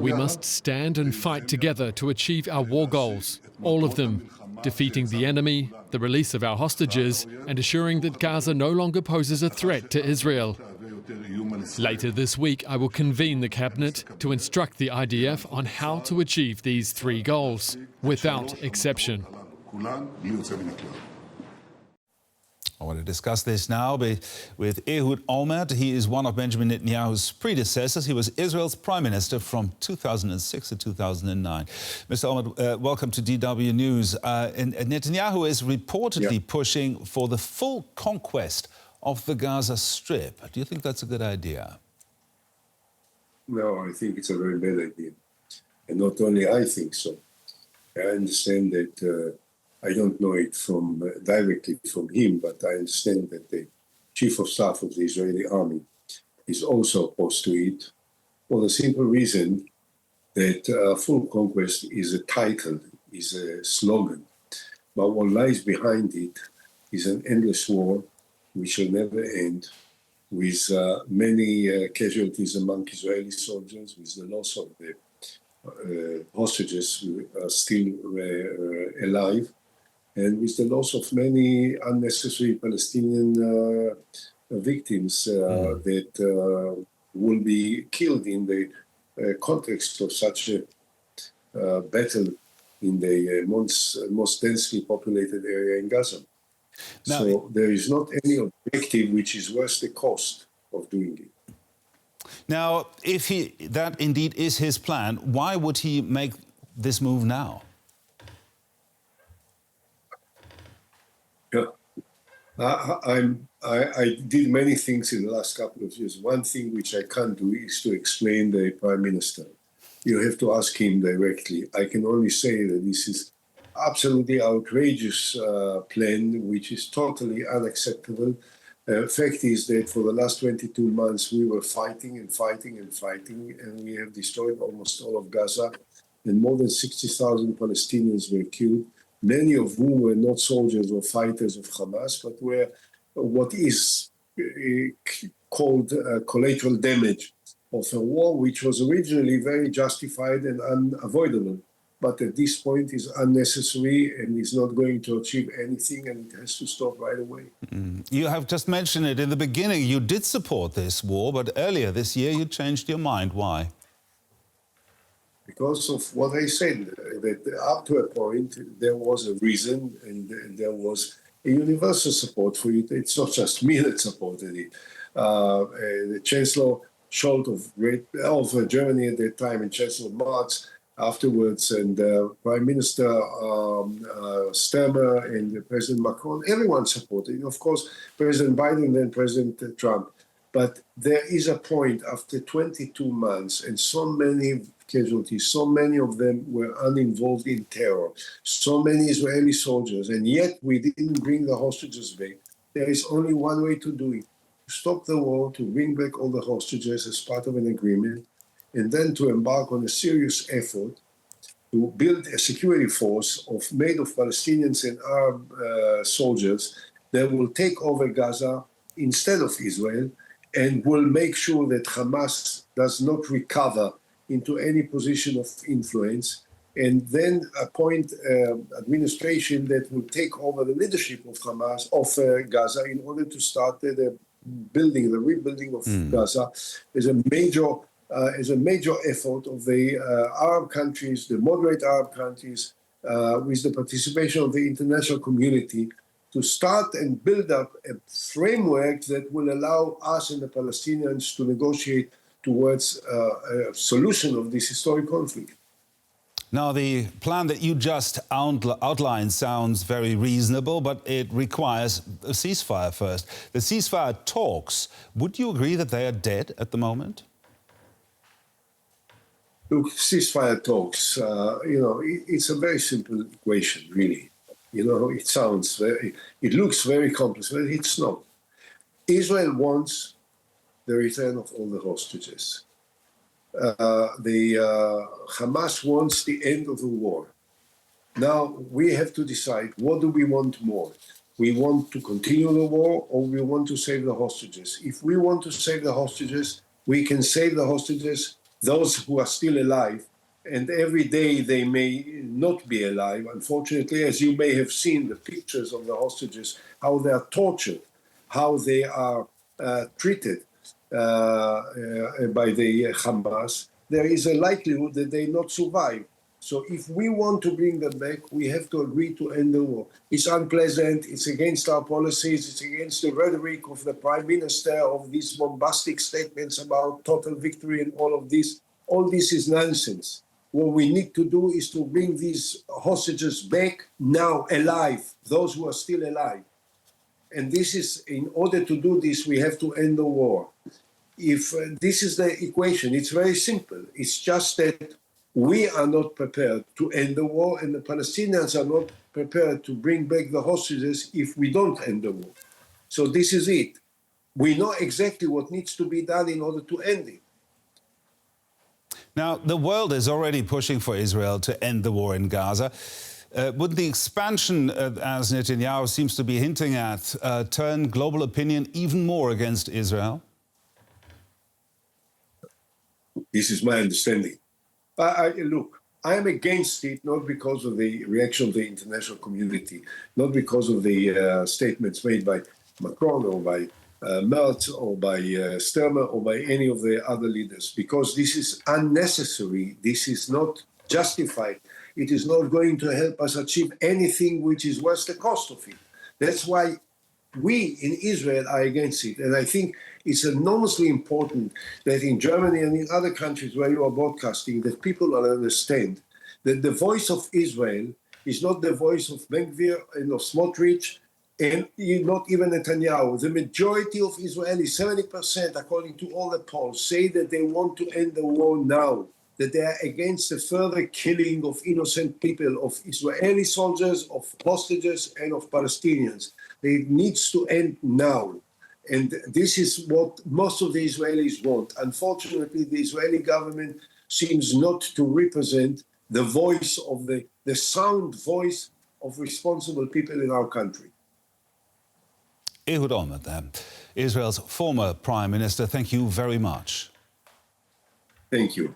We must stand and fight together to achieve our war goals, all of them, defeating the enemy, the release of our hostages, and assuring that Gaza no longer poses a threat to Israel. Later this week, I will convene the cabinet to instruct the IDF on how to achieve these three goals, without exception. I want to discuss this now with Ehud Olmert. He is one of Benjamin Netanyahu's predecessors. He was Israel's Prime Minister from 2006 to 2009. Mr. Olmert, welcome to DW News. And Netanyahu is reportedly pushing for the full conquest of the Gaza Strip. Do you think that's a good idea? No, I think it's a very bad idea. And not only I think so. I understand that I don't know it directly from him, but I understand that the chief of staff of the Israeli army is also opposed to it, for the simple reason that full conquest is a title, is a slogan. But what lies behind it is an endless war which will never end, with many casualties among Israeli soldiers, with the loss of the hostages who are still alive, and with the loss of many unnecessary Palestinian victims that will be killed in the context of such a battle in the most densely populated area in Gaza. Now, so there is not any objective which is worth the cost of doing it. Now, if that indeed is his plan, why would he make this move now? Yeah, I did many things in the last couple of years. One thing which I can't do is to explain the Prime Minister. You have to ask him directly. I can only say that this is absolutely outrageous plan, which is totally unacceptable. Fact is that for the last 22 months, we were fighting and fighting and fighting, and we have destroyed almost all of Gaza, and more than 60,000 Palestinians were killed, many of whom were not soldiers or fighters of Hamas, but were what is called collateral damage of a war which was originally very justified and unavoidable, but at this point is unnecessary and is not going to achieve anything, and it has to stop right away. You have just mentioned it in the beginning. You did support this war, but earlier this year you changed your mind. Why? Because of what I said, that up to a point there was a reason and there was a universal support for it. It's not just me that supported it. The Chancellor Scholz of Germany at that time and Chancellor Marz afterwards, and Prime Minister Stemmer and President Macron, everyone supported it. Of course, President Biden and President Trump. But there is a point after 22 months and so many casualties, so many of them were uninvolved in terror, so many Israeli soldiers, and yet we didn't bring the hostages back. There is only one way to do it: to stop the war, to bring back all the hostages as part of an agreement, and then to embark on a serious effort to build a security force made of Palestinians and Arab soldiers that will take over Gaza instead of Israel, and will make sure that Hamas does not recover into any position of influence, and then appoint administration that will take over the leadership of Hamas, of Gaza, in order to start the rebuilding of Gaza as a major effort of the Arab countries, the moderate Arab countries, with the participation of the international community, to start and build up a framework that will allow us and the Palestinians to negotiate towards a solution of this historic conflict. Now, the plan that you just outlined sounds very reasonable, but it requires a ceasefire first. The ceasefire talks, would you agree that they are dead at the moment? Look, ceasefire talks, it's a very simple equation, really. It looks very complex, but it's not. Israel wants the return of all the hostages. Hamas wants the end of the war. Now we have to decide, what do we want more? We want to continue the war, or we want to save the hostages? If we want to save the hostages, we can save the hostages those who are still alive, and every day they may not be alive. Unfortunately, as you may have seen the pictures of the hostages, how they are tortured, how they are treated by the Hamas, there is a likelihood that they not survive. So if we want to bring them back, we have to agree to end the war. It's unpleasant, it's against our policies, it's against the rhetoric of the Prime Minister, of these bombastic statements about total victory and all of this. All this is nonsense. What we need to do is to bring these hostages back now, alive, those who are still alive. And this is, in order to do this, we have to end the war. If this is the equation, it's very simple. It's just that we are not prepared to end the war, and the Palestinians are not prepared to bring back the hostages if we don't end the war. So this is it. We know exactly what needs to be done in order to end it. Now, the world is already pushing for Israel to end the war in Gaza. Would the expansion, as Netanyahu seems to be hinting at, turn global opinion even more against Israel? This is my understanding. Look, I am against it, not because of the reaction of the international community, not because of the statements made by Macron or by Merz or by Sturmer or by any of the other leaders, because this is unnecessary. This is not justified. It is not going to help us achieve anything which is worth the cost of it. That's why we in Israel are against it. And I think it's enormously important that in Germany and in other countries where you are broadcasting, that people will understand that the voice of Israel is not the voice of Ben-Gvir and of Smotrich, and not even Netanyahu. The majority of Israelis, 70%, according to all the polls, say that they want to end the war now, that they are against the further killing of innocent people, of Israeli soldiers, of hostages, and of Palestinians. It needs to end now. And this is what most of the Israelis want. Unfortunately, the Israeli government seems not to represent the voice of the sound voice of responsible people in our country. Ehud Olmert, Israel's former Prime Minister, thank you very much. Thank you.